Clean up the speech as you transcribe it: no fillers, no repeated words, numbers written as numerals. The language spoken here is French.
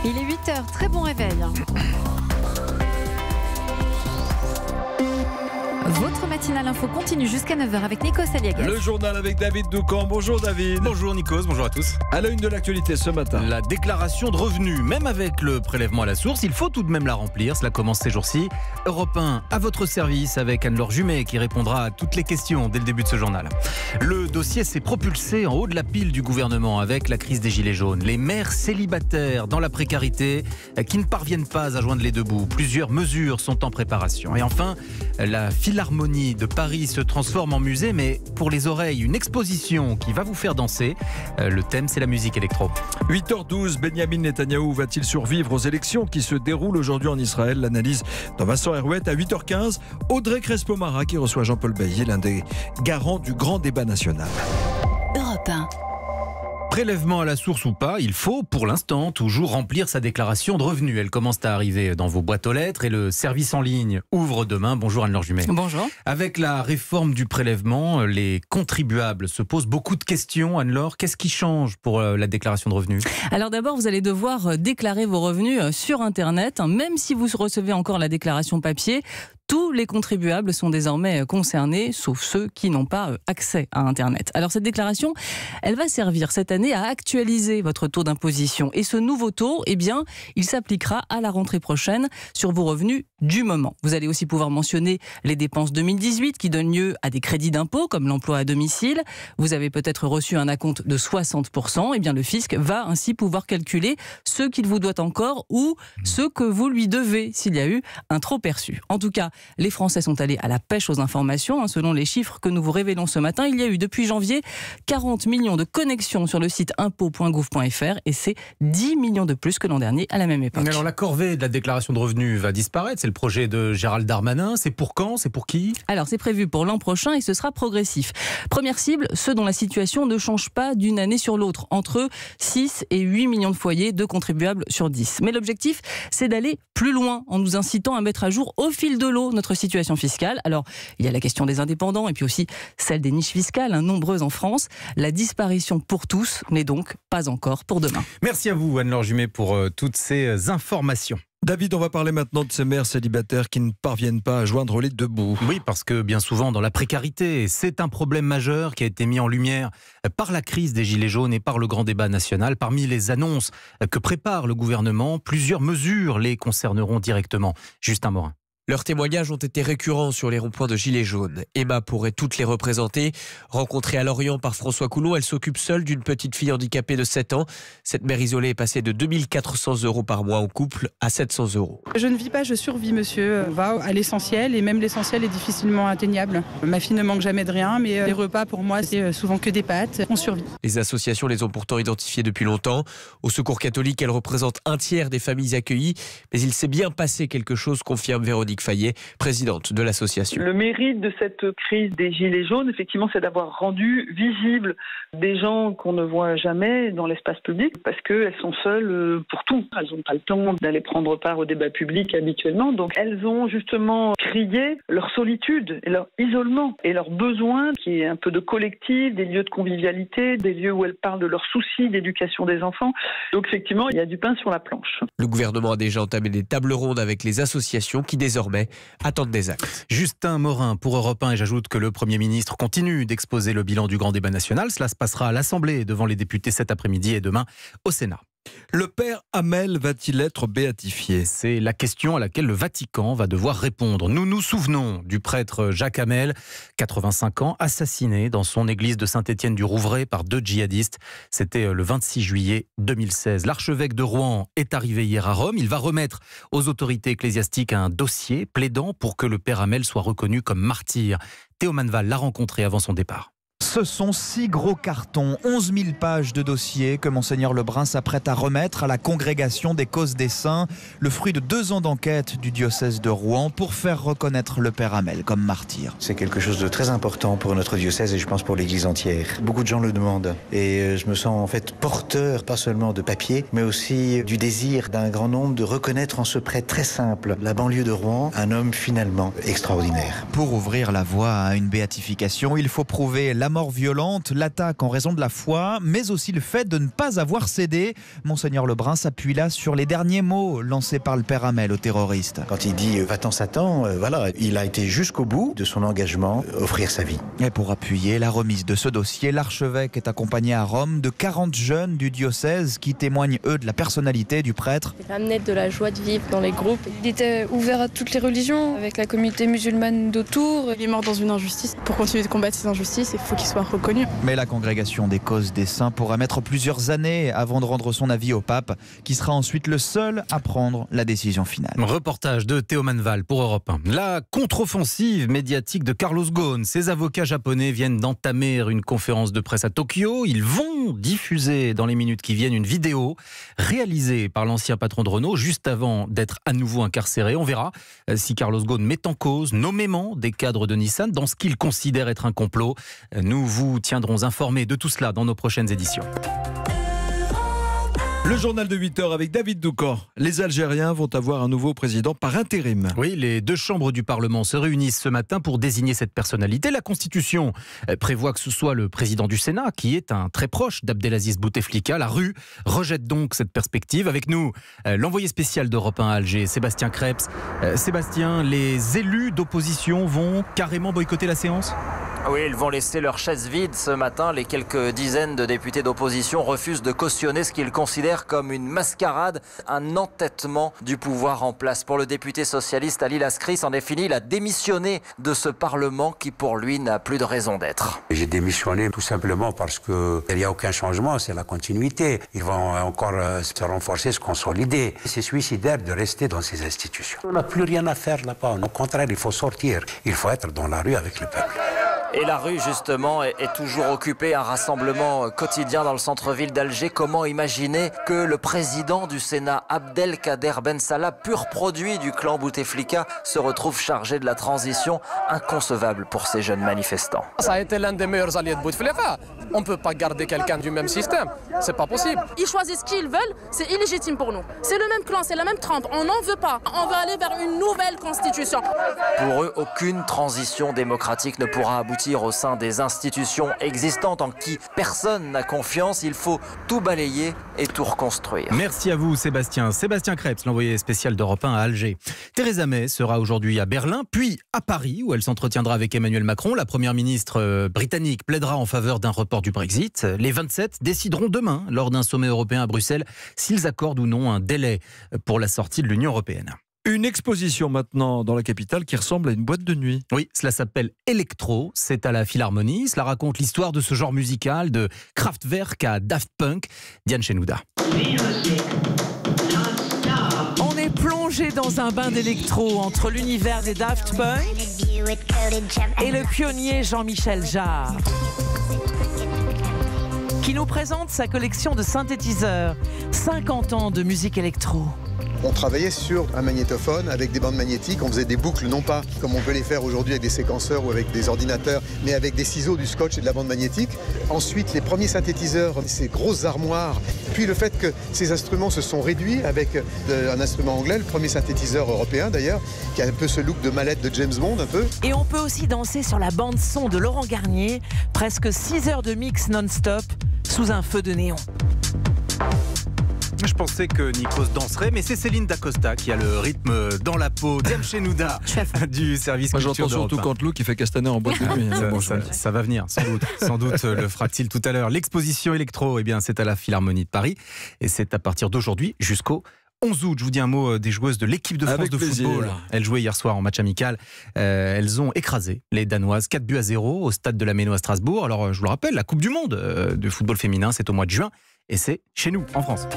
Il est 8h, très bon réveil. Votre matinale info continue jusqu'à 9h avec Nikos Aliagas. Le journal avec David Doucan. Bonjour David. Bonjour Nikos, bonjour à tous. À la une de l'actualité ce matin. La déclaration de revenus, même avec le prélèvement à la source, il faut tout de même la remplir. Cela commence ces jours-ci. Europe 1 à votre service avec Anne-Laure Jumet qui répondra à toutes les questions dès le début de ce journal. Le dossier s'est propulsé en haut de la pile du gouvernement avec la crise des Gilets jaunes. Les mères célibataires dans la précarité qui ne parviennent pas à joindre les deux bouts. Plusieurs mesures sont en préparation. Et enfin, la Philharmonie de Paris se transforme en musée, mais pour les oreilles, une exposition qui va vous faire danser. Le thème, c'est la musique électro. 8h12, Benyamin Netanyahou va-t-il survivre aux élections qui se déroulent aujourd'hui en Israël? L'analyse de Vincent Herouet. À 8h15, Audrey Crespo-Mara qui reçoit Jean-Paul Bailly, l'un des garants du grand débat national. Europe 1. Prélèvement à la source ou pas, il faut pour l'instant toujours remplir sa déclaration de revenus. Elle commence à arriver dans vos boîtes aux lettres et le service en ligne ouvre demain. Bonjour Anne-Laure Jumet. Bonjour. Avec la réforme du prélèvement, les contribuables se posent beaucoup de questions. Anne-Laure, qu'est-ce qui change pour la déclaration de revenus? Alors d'abord, vous allez devoir déclarer vos revenus sur Internet. Même si vous recevez encore la déclaration papier, tous les contribuables sont désormais concernés, sauf ceux qui n'ont pas accès à Internet. Alors cette déclaration, elle va servir cette année à actualiser votre taux d'imposition. Et ce nouveau taux, eh bien, il s'appliquera à la rentrée prochaine sur vos revenus du moment. Vous allez aussi pouvoir mentionner les dépenses 2018 qui donnent lieu à des crédits d'impôt comme l'emploi à domicile. Vous avez peut-être reçu un acompte de 60%. Eh bien, le fisc va ainsi pouvoir calculer ce qu'il vous doit encore ou ce que vous lui devez s'il y a eu un trop perçu. En tout cas, les Français sont allés à la pêche aux informations. Selon les chiffres que nous vous révélons ce matin, il y a eu depuis janvier 40 millions de connexions sur le site impôts.gouv.fr et c'est 10 millions de plus que l'an dernier à la même époque. Alors la corvée de la déclaration de revenus va disparaître. C'est le projet de Gérald Darmanin. C'est pour quand? C'est pour qui? Alors c'est prévu pour l'an prochain et ce sera progressif. Première cible, ceux dont la situation ne change pas d'une année sur l'autre. Entre 6 et 8 millions de foyers, 2 contribuables sur 10. Mais l'objectif, c'est d'aller plus loin en nous incitant à mettre à jour au fil de l'eau notre situation fiscale. Alors, il y a la question des indépendants et puis aussi celle des niches fiscales, nombreuses en France. La disparition pour tous n'est donc pas encore pour demain. Merci à vous Anne-Laure Jumet pour toutes ces informations. David, on va parler maintenant de ces mères célibataires qui ne parviennent pas à joindre les deux bouts. Oui, parce que bien souvent dans la précarité, c'est un problème majeur qui a été mis en lumière par la crise des Gilets jaunes et par le grand débat national. Parmi les annonces que prépare le gouvernement, plusieurs mesures les concerneront directement. Justin Morin. Leurs témoignages ont été récurrents sur les ronds-points de Gilets jaunes. Emma pourrait toutes les représenter. Rencontrée à Lorient par François Coulon, elle s'occupe seule d'une petite fille handicapée de 7 ans. Cette mère isolée est passée de 2 400 € par mois en couple à 700 €. Je ne vis pas, je survis, monsieur. On va à l'essentiel et même l'essentiel est difficilement atteignable. Ma fille ne manque jamais de rien, mais les repas pour moi, c'est souvent que des pâtes. On survit. Les associations les ont pourtant identifiées depuis longtemps. Au Secours catholique, elles représentent un tiers des familles accueillies. Mais il s'est bien passé quelque chose, confirme Véronique Fayet, présidente de l'association. Le mérite de cette crise des Gilets jaunes, effectivement, c'est d'avoir rendu visible des gens qu'on ne voit jamais dans l'espace public parce qu'elles sont seules pour tout. Elles n'ont pas le temps d'aller prendre part au débat public habituellement. Donc elles ont justement crié leur solitude et leur isolement et leur besoin qui est un peu de collectif, des lieux de convivialité, des lieux où elles parlent de leurs soucis d'éducation des enfants. Donc effectivement, il y a du pain sur la planche. Le gouvernement a déjà entamé des tables rondes avec les associations qui désormais attendent des actes. Justin Morin pour Europe 1 et j'ajoute que le Premier ministre continue d'exposer le bilan du grand débat national. Cela se passera à l'Assemblée devant les députés cet après-midi et demain au Sénat. Le père Hamel va-t-il être béatifié? C'est la question à laquelle le Vatican va devoir répondre. Nous nous souvenons du prêtre Jacques Hamel, 85 ans, assassiné dans son église de Saint-Étienne-du-Rouvray par 2 djihadistes. C'était le 26 juillet 2016. L'archevêque de Rouen est arrivé hier à Rome. Il va remettre aux autorités ecclésiastiques un dossier plaidant pour que le père Hamel soit reconnu comme martyr. Théo Manval l'a rencontré avant son départ. Ce sont 6 gros cartons, 11 000 pages de dossiers que Monseigneur Lebrun s'apprête à remettre à la Congrégation des causes des saints, le fruit de 2 ans d'enquête du diocèse de Rouen pour faire reconnaître le père Hamel comme martyr. C'est quelque chose de très important pour notre diocèse et je pense pour l'Église entière. Beaucoup de gens le demandent et je me sens en fait porteur, pas seulement de papier, mais aussi du désir d'un grand nombre de reconnaître en ce prêtre très simple, la banlieue de Rouen, un homme finalement extraordinaire. Pour ouvrir la voie à une béatification, il faut prouver la mort mort violente, l'attaque en raison de la foi, mais aussi le fait de ne pas avoir cédé. Monseigneur Lebrun s'appuie là sur les derniers mots lancés par le père Hamel aux terroristes. Quand il dit va-t'en Satan, voilà, il a été jusqu'au bout de son engagement, offrir sa vie. Et pour appuyer la remise de ce dossier, l'archevêque est accompagné à Rome de 40 jeunes du diocèse qui témoignent eux de la personnalité du prêtre. Il amenait de la joie de vivre dans les groupes. Il était ouvert à toutes les religions, avec la communauté musulmane d'autour. Il est mort dans une injustice. Pour continuer de combattre ces injustices, il faut qu'il soit reconnu. Mais la congrégation des causes des saints pourra mettre plusieurs années avant de rendre son avis au pape, qui sera ensuite le seul à prendre la décision finale. Reportage de Théo Manval pour Europe 1. La contre-offensive médiatique de Carlos Ghosn. Ses avocats japonais viennent d'entamer une conférence de presse à Tokyo. Ils vont diffuser dans les minutes qui viennent une vidéo réalisée par l'ancien patron de Renault juste avant d'être à nouveau incarcéré. On verra si Carlos Ghosn met en cause nommément des cadres de Nissan dans ce qu'il considère être un complot. Nous vous tiendrons informés de tout cela dans nos prochaines éditions. Le journal de 8h avec David Doucan. Les Algériens vont avoir un nouveau président par intérim. Oui, les deux chambres du Parlement se réunissent ce matin pour désigner cette personnalité. La Constitution prévoit que ce soit le président du Sénat, qui est un très proche d'Abdelaziz Bouteflika. La rue rejette donc cette perspective. Avec nous, l'envoyé spécial d'Europe 1 à Alger, Sébastien Krebs. Sébastien, les élus d'opposition vont carrément boycotter la séance ? Oui, ils vont laisser leurs chaises vides ce matin. Les quelques dizaines de députés d'opposition refusent de cautionner ce qu'ils considèrent comme une mascarade, un entêtement du pouvoir en place. Pour le député socialiste Ali Laskri, c'en est fini. Il a démissionné de ce Parlement qui, pour lui, n'a plus de raison d'être. J'ai démissionné tout simplement parce qu'il n'y a aucun changement, c'est la continuité. Ils vont encore se renforcer, se consolider. C'est suicidaire de rester dans ces institutions. On n'a plus rien à faire là-bas. Au contraire, il faut sortir. Il faut être dans la rue avec le peuple. Et la rue, justement, est toujours occupée. Un rassemblement quotidien dans le centre-ville d'Alger. Comment imaginer que le président du Sénat, Abdelkader Ben Salah, pur produit du clan Bouteflika, se retrouve chargé de la transition? Inconcevable pour ces jeunes manifestants. Ça a été l'un des meilleurs alliés de Bouteflika. On ne peut pas garder quelqu'un du même système. C'est pas possible. Ils choisissent qui ils veulent. C'est illégitime pour nous. C'est le même clan, c'est la même trempe. On n'en veut pas. On veut aller vers une nouvelle constitution. Pour eux, aucune transition démocratique ne pourra aboutir au sein des institutions existantes en qui personne n'a confiance. Il faut tout balayer et tout reconstruire. Merci à vous Sébastien. Sébastien Krebs, l'envoyé spécial d'Europe 1 à Alger. Theresa May sera aujourd'hui à Berlin, puis à Paris, où elle s'entretiendra avec Emmanuel Macron. La première ministre britannique plaidera en faveur d'un report du Brexit. Les 27 décideront demain, lors d'un sommet européen à Bruxelles, s'ils accordent ou non un délai pour la sortie de l'Union européenne. Une exposition maintenant dans la capitale qui ressemble à une boîte de nuit. Oui, cela s'appelle Electro, c'est à la Philharmonie. Cela raconte l'histoire de ce genre musical, de Kraftwerk à Daft Punk. Diane Chenouda. On est plongé dans un bain d'électro entre l'univers des Daft Punk et le pionnier Jean-Michel Jarre, qui nous présente sa collection de synthétiseurs. 50 ans de musique électro. On travaillait sur un magnétophone avec des bandes magnétiques. On faisait des boucles, non pas comme on peut les faire aujourd'hui avec des séquenceurs ou avec des ordinateurs, mais avec des ciseaux, du scotch et de la bande magnétique. Ensuite, les premiers synthétiseurs, ces grosses armoires. Puis le fait que ces instruments se sont réduits avec un instrument anglais, le premier synthétiseur européen d'ailleurs, qui a un peu ce look de mallette de James Bond un peu. Et on peut aussi danser sur la bande son de Laurent Garnier. Presque 6 heures de mix non-stop sous un feu de néon. Je pensais que Nikos danserait, mais c'est Céline Dacosta qui a le rythme dans la peau. Diane Chenouda du service Moi, culture j'entends surtout Canteloup qui fait Castaner en boîte de nuit. Ça va venir, sans doute. Sans doute le fera-t-il tout à l'heure. L'exposition électro, eh bien, c'est à la Philharmonie de Paris. Et c'est à partir d'aujourd'hui jusqu'au 11 août. Je vous dis un mot des joueuses de l'équipe de France de football. Elles jouaient hier soir en match amical. Elles ont écrasé les Danoises 4-0 au stade de la Méno à Strasbourg. Alors, je vous le rappelle, la Coupe du Monde de football féminin, c'est au mois de juin. Et c'est chez nous, en France.